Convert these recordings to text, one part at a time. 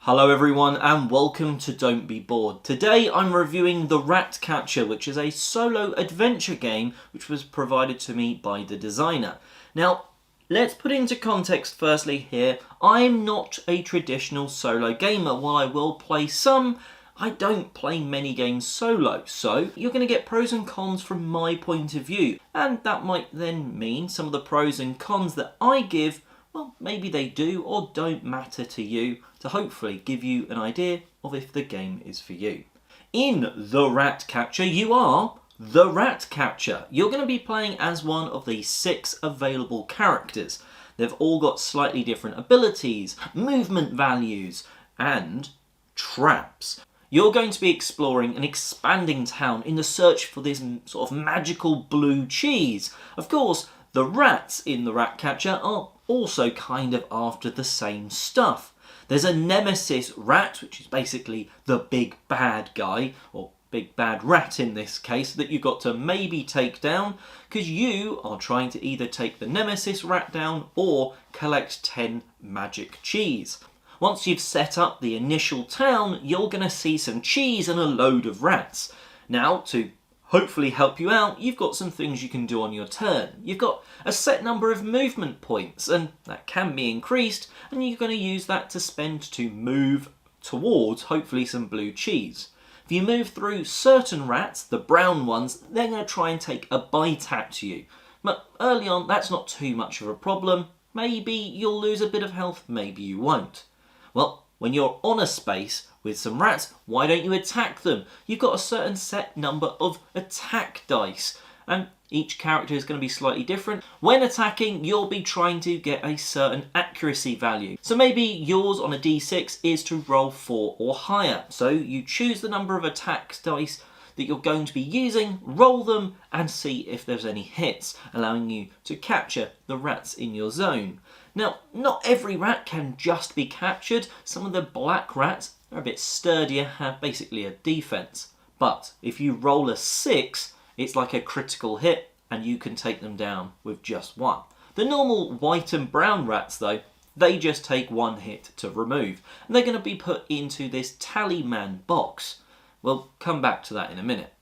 Hello everyone and welcome to Don't Be Bored. Today I'm reviewing the Ratcatcher, which is a solo adventure game which was provided to me by the designer. Now, let's put into context firstly here, I'm not a traditional solo gamer. While I will play some, I don't play many games solo. So you're going to get pros and cons from my point of view. And that might then mean some of the pros and cons that I give, well, maybe they do or don't matter to you, to hopefully give you an idea of if the game is for you. In the Ratcatcher, you are the Ratcatcher. You're going to be playing as one of the 6 available characters. They've all got slightly different abilities, movement values, and traps. You're going to be exploring an expanding town in the search for this sort of magical blue cheese. Of course, the rats in the Ratcatcher are also kind of after the same stuff. There's a nemesis rat, which is basically the big bad guy, or big bad rat in this case, that you've got to maybe take down, because you are trying to either take the nemesis rat down or collect 10 magic cheese. Once you've set up the initial town, you're going to see some cheese and a load of rats. Now, to hopefully help you out, you've got some things you can do on your turn. You've got a set number of movement points, and that can be increased, and you're going to use that to spend to move towards, hopefully, some blue cheese. If you move through certain rats, the brown ones, they're going to try and take a bite at you. But early on, that's not too much of a problem. Maybe you'll lose a bit of health, maybe you won't. Well, when you're on a space with some rats, why don't you attack them? You've got a certain set number of attack dice, and each character is going to be slightly different. When attacking, you'll be trying to get a certain accuracy value. So maybe yours on a d6 is to roll 4 or higher. So you choose the number of attack dice that you're going to be using, roll them, and see if there's any hits, allowing you to capture the rats in your zone. Now, not every rat can just be captured. Some of the black rats are a bit sturdier, have basically a defense. But if you roll a 6, it's like a critical hit, and you can take them down with just 1. The normal white and brown rats, though, they just take 1 hit to remove, and they're going to be put into this talisman box. We'll come back to that in a minute.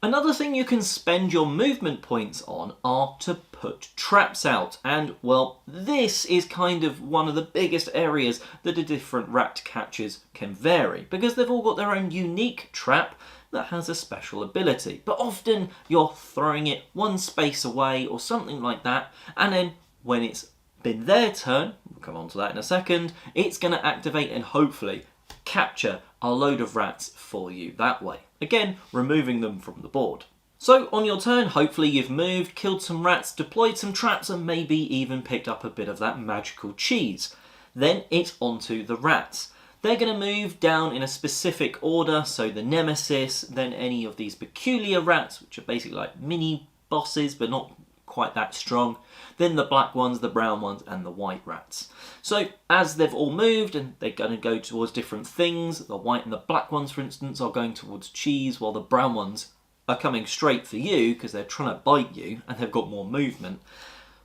Another thing you can spend your movement points on are to put traps out, and well, this is kind of one of the biggest areas that the different rat catchers can vary, because they've all got their own unique trap that has a special ability. But often you're throwing it one space away or something like that, and then when it's been their turn, we'll come on to that in a second, it's going to activate and hopefully capture a load of rats for you that way. Again, removing them from the board. So on your turn, hopefully you've moved, killed some rats, deployed some traps, and maybe even picked up a bit of that magical cheese. Then it's onto the rats. They're going to move down in a specific order, so the nemesis, then any of these peculiar rats, which are basically like mini bosses, but not quite that strong, then the black ones, the brown ones, and the white rats. So as they've all moved and they're going to go towards different things, the white and the black ones, for instance, are going towards cheese, while the brown ones are coming straight for you because they're trying to bite you and they've got more movement.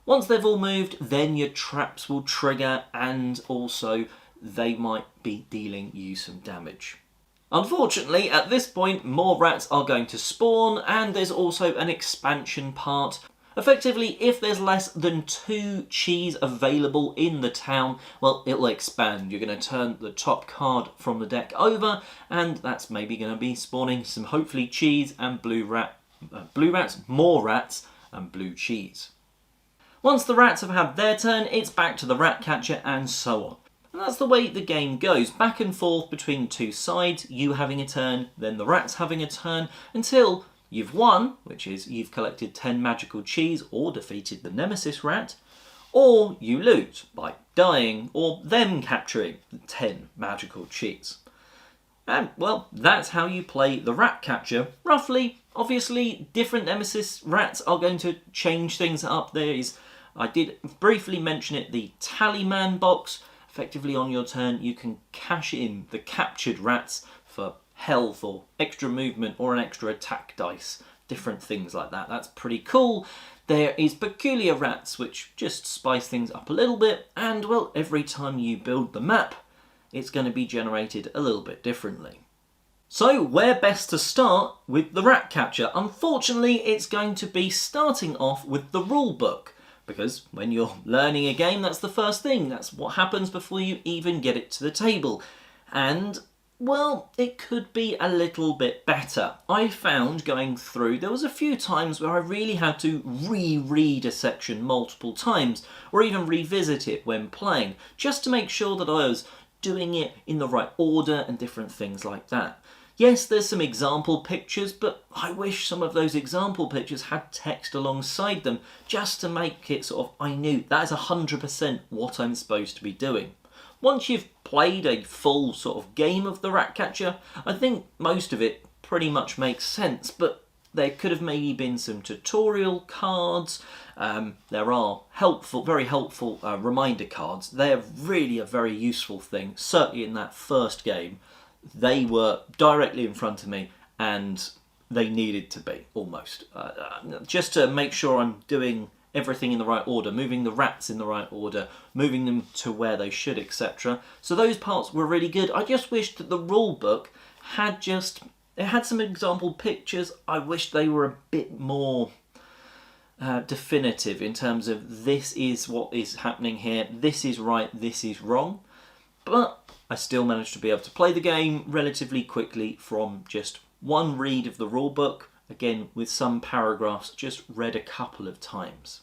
Once they've all moved, then your traps will trigger, and also they might be dealing you some damage. Unfortunately, at this point, more rats are going to spawn, and there's also an expansion part. Effectively, if there's less than 2 cheese available in the town, well, it'll expand. You're going to turn the top card from the deck over, and that's maybe going to be spawning some hopefully cheese and blue rats, more rats, and blue cheese. Once the rats have had their turn, it's back to the Ratcatcher, and so on. And that's the way the game goes, back and forth between the 2 sides, you having a turn, then the rats having a turn, until you've won, which is you've collected 10 magical cheese or defeated the nemesis rat, or you lose by dying or them capturing 10 magical cheese. And, well, that's how you play the Ratcatcher, roughly. Obviously, different nemesis rats are going to change things up. There is, I did briefly mention it, the talisman box. Effectively on your turn, you can cash in the captured rats for health or extra movement or an extra attack dice, different things like that. That's pretty cool. There is peculiar rats, which just spice things up a little bit, and well, every time you build the map, it's going to be generated a little bit differently. So where best to start with the Ratcatcher? Unfortunately, it's going to be starting off with the rule book, because when you're learning a game, that's the first thing. That's what happens before you even get it to the table. And, well, it could be a little bit better. I found going through, there was a few times where I really had to reread a section multiple times, or even revisit it when playing, just to make sure that I was doing it in the right order and different things like that. Yes, there's some example pictures, but I wish some of those example pictures had text alongside them, just to make it sort of, I knew that is 100% what I'm supposed to be doing. Once you've played a full sort of game of the Ratcatcher, I think most of it pretty much makes sense, but there could have maybe been some tutorial cards. There are very helpful reminder cards. They're really a very useful thing, certainly in that first game. They were directly in front of me, and they needed to be, almost. Just to make sure I'm doing everything in the right order, moving the rats in the right order, moving them to where they should, etc. So those parts were really good. I just wished that the rule book had it had some example pictures. I wish they were a bit more definitive in terms of this is what is happening here, this is right, this is wrong. But I still managed to be able to play the game relatively quickly from just one read of the rulebook, again with some paragraphs just read a couple of times.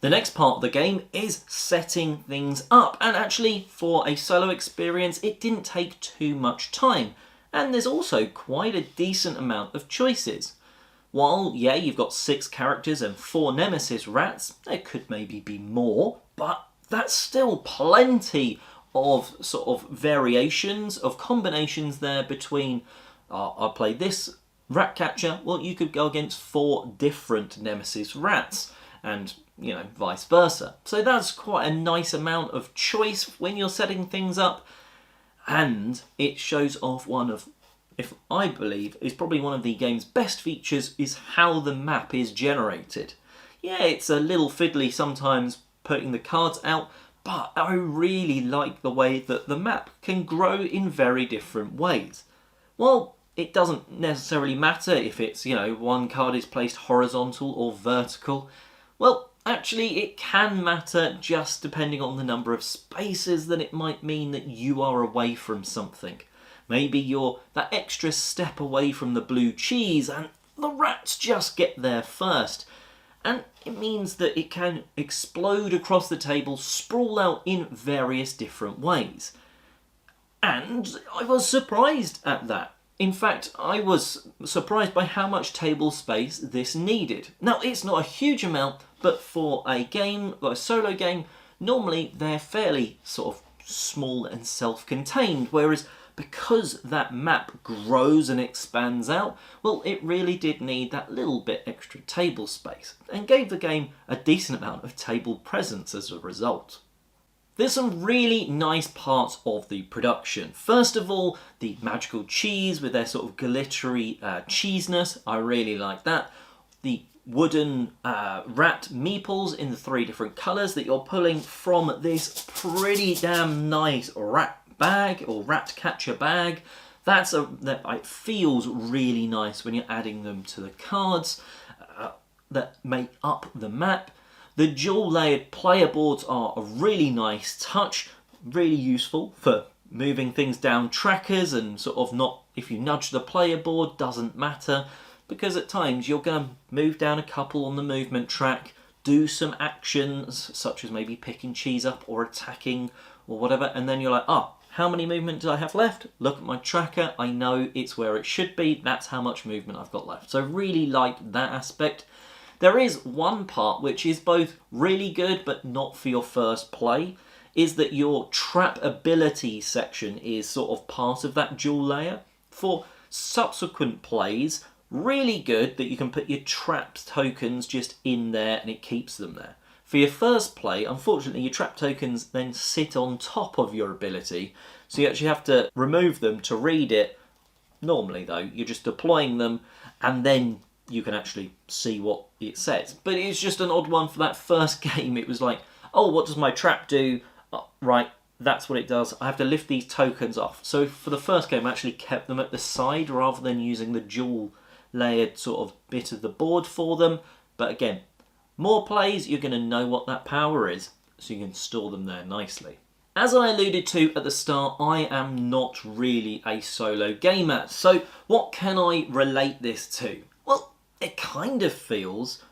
The next part of the game is setting things up, and actually for a solo experience it didn't take too much time, and there's also quite a decent amount of choices. While, yeah, you've got 6 characters and 4 nemesis rats, there could maybe be more, but that's still plenty of sort of variations, of combinations there between, I'll play this Ratcatcher, well, you could go against 4 different nemesis rats, and, you know, vice versa. So that's quite a nice amount of choice when you're setting things up, and it shows off one of, if I believe, is probably one of the game's best features, is how the map is generated. Yeah, it's a little fiddly sometimes putting the cards out, but I really like the way that the map can grow in very different ways. Well, it doesn't necessarily matter if it's, you know, one card is placed horizontal or vertical. Well, actually it can matter just depending on the number of spaces that it might mean that you are away from something. Maybe you're that extra step away from the blue cheese and the rats just get there first. And it means that it can explode across the table, sprawl out in various different ways. And I was surprised at that. In fact, I was surprised by how much table space this needed. Now, it's not a huge amount, but for a game, like a solo game, normally they're fairly sort of small and self-contained, whereas because that map grows and expands out, well, it really did need that little bit extra table space, and gave the game a decent amount of table presence as a result. There's some really nice parts of the production. First of all, the magical cheese with their sort of glittery cheesiness. I really like that. The wooden rat meeples in the 3 different colours that you're pulling from this pretty damn nice rat bag or Ratcatcher bag. It feels really nice when you're adding them to the cards that make up the map. The dual layered player boards are a really nice touch, really useful for moving things down trackers, and sort of not, if you nudge the player board, doesn't matter, because at times you're going to move down a couple on the movement track, do some actions such as maybe picking cheese up or attacking or whatever, and then you're like, oh, how many movement do I have left? Look at my tracker, I know it's where it should be, that's how much movement I've got left. So really like that aspect. There is one part which is both really good but not for your first play, is that your trap ability section is sort of part of that dual layer. For subsequent plays, really good that you can put your trap tokens just in there and it keeps them there. For your first play, unfortunately, your trap tokens then sit on top of your ability, so you actually have to remove them to read it. Normally, though, you're just deploying them, and then you can actually see what it says. But it's just an odd one for that first game. It was like, oh, what does my trap do? Oh, right, that's what it does. I have to lift these tokens off. So for the first game, I actually kept them at the side rather than using the dual layered sort of bit of the board for them. But again, more plays, you're going to know what that power is, so you can store them there nicely. As I alluded to at the start, I am not really a solo gamer. So what can I relate this to? Well, it kind of feels,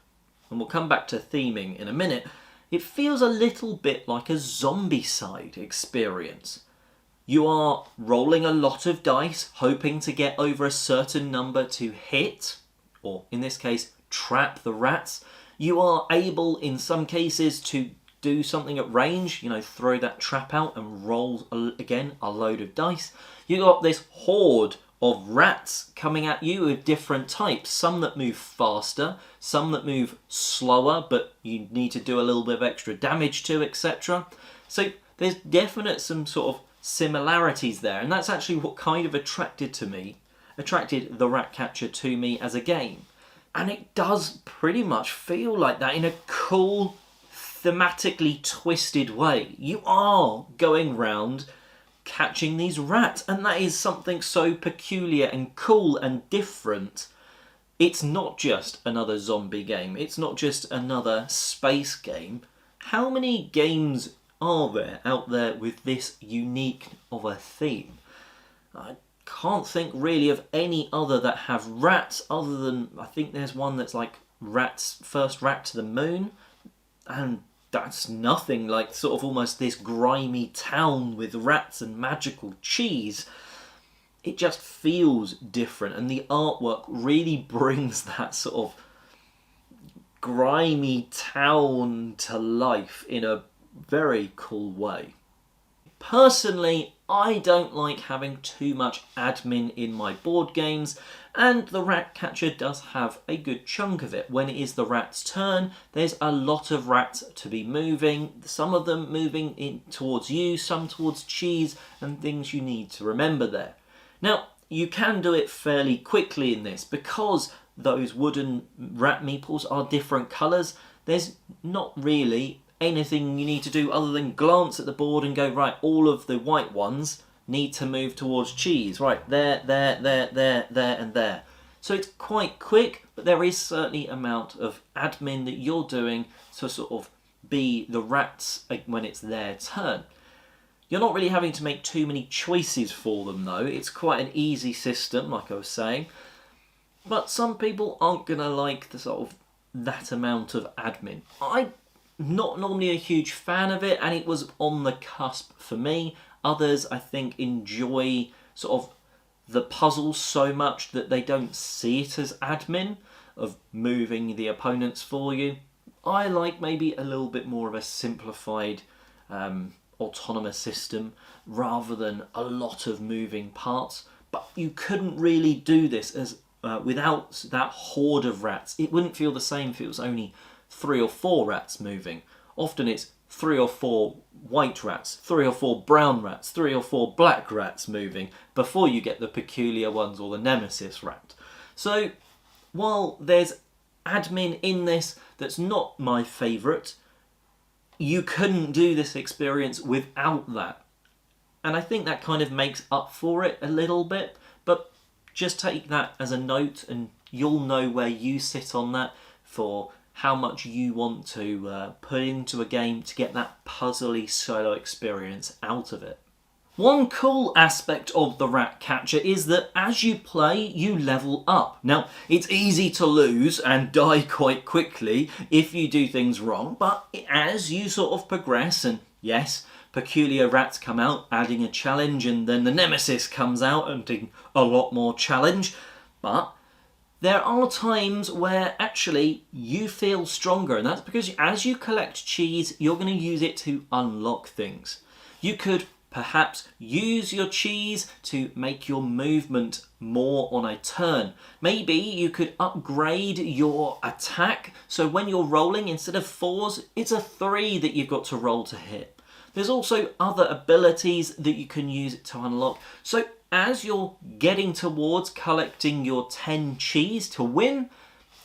and we'll come back to theming in a minute, it feels a little bit like a Zombicide experience. You are rolling a lot of dice, hoping to get over a certain number to hit, or in this case, trap the rats. You are able, in some cases, to do something at range, throw that trap out and roll, again, a load of dice. You got this horde of rats coming at you of different types. Some that move faster, some that move slower, but you need to do a little bit of extra damage to, etc. So there's definite some sort of similarities there, and that's actually what kind of attracted the Ratcatcher to me as a game. And it does pretty much feel like that in a cool, thematically twisted way. You are going round catching these rats, and that is something so peculiar and cool and different. It's not just another zombie game, it's not just another space game. How many games are there out there with this unique of a theme? I can't think really of any other that have rats, other than, I think there's one that's like rats, first rat to the moon, and that's nothing like sort of almost this grimy town with rats and magical cheese. It just feels different, and the artwork really brings that sort of grimy town to life in a very cool way. Personally, I don't like having too much admin in my board games, and the Ratcatcher does have a good chunk of it. When it is the rat's turn, there's a lot of rats to be moving, some of them moving in towards you, some towards cheese, and things you need to remember there. Now, you can do it fairly quickly in this, because those wooden rat meeples are different colours. There's not really anything you need to do other than glance at the board and go, right, all of the white ones need to move towards cheese. Right, there, and there. So it's quite quick, but there is certainly amount of admin that you're doing to sort of be the rats when it's their turn. You're not really having to make too many choices for them, though. It's quite an easy system, like I was saying. But some people aren't going to like the sort of that amount of admin. I'm not normally a huge fan of it, and it was on the cusp for me. Others, I think, enjoy sort of the puzzles so much that they don't see it as admin of moving the opponents for you. I like maybe a little bit more of a simplified autonomous system rather than a lot of moving parts. But you couldn't really do this as without that horde of rats. It wouldn't feel the same if it was only 3 or 4 rats moving. Often it's 3 or 4 white rats, 3 or 4 brown rats, 3 or 4 black rats moving before you get the peculiar ones or the nemesis rat. So while there's admin in this that's not my favourite, you couldn't do this experience without that. And I think that kind of makes up for it a little bit, but just take that as a note and you'll know where you sit on that for how much you want to put into a game to get that puzzly solo experience out of it. One cool aspect of the Ratcatcher is that as you play, you level up. Now, it's easy to lose and die quite quickly if you do things wrong, but as you sort of progress, and yes, peculiar rats come out, adding a challenge, and then the nemesis comes out, adding a lot more challenge, but there are times where actually you feel stronger, and that's because as you collect cheese, you're going to use it to unlock things. You could perhaps use your cheese to make your movement more on a turn. Maybe you could upgrade your attack, so when you're rolling, instead of 4s, it's a 3 that you've got to roll to hit. There's also other abilities that you can use to unlock. So as you're getting towards collecting your 10 cheese to win,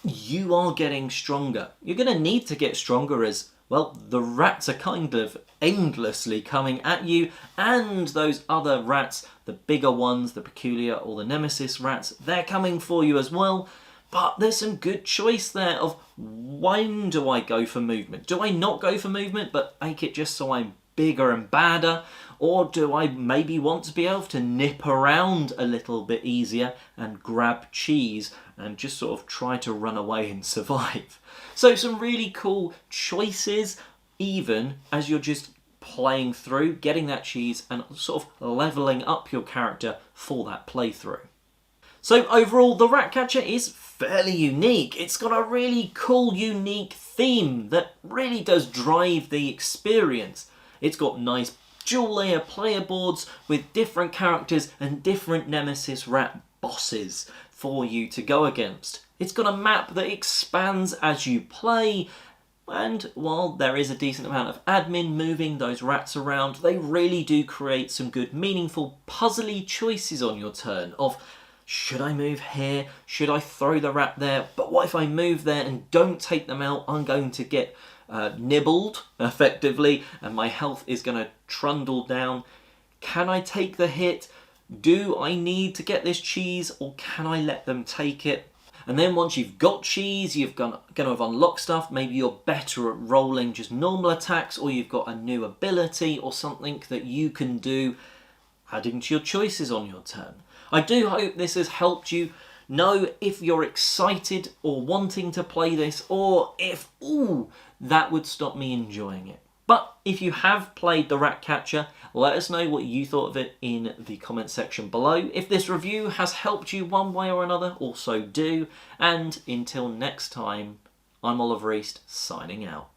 you are getting stronger. You're going to need to get stronger as well, the rats are kind of endlessly coming at you, and those other rats, the bigger ones, the peculiar or the nemesis rats, they're coming for you as well. But there's some good choice there of when do I go for movement? Do I not go for movement but make it just so I'm bigger and badder? Or do I maybe want to be able to nip around a little bit easier and grab cheese and just sort of try to run away and survive? So some really cool choices, even as you're just playing through, getting that cheese and sort of leveling up your character for that playthrough. So overall, the Ratcatcher is fairly unique. It's got a really cool, unique theme that really does drive the experience. It's got nice dual layer player boards with different characters and different nemesis rat bosses for you to go against. It's got a map that expands as you play, and while there is a decent amount of admin moving those rats around, they really do create some good, meaningful, puzzly choices on your turn of, should I move here? Should I throw the rat there? But what if I move there and don't take them out? I'm going to get nibbled, effectively, and my health is going to trundle down. Can I take the hit? Do I need to get this cheese, or can I let them take it? And then once you've got cheese, you've going to have unlocked stuff. Maybe you're better at rolling just normal attacks, or you've got a new ability or something that you can do, adding to your choices on your turn. I do hope this has helped you know if you're excited or wanting to play this, or if, ooh, that would stop me enjoying it. But if you have played the Ratcatcher, let us know what you thought of it in the comment section below. If this review has helped you one way or another, also do. And until next time, I'm Oliver East, signing out.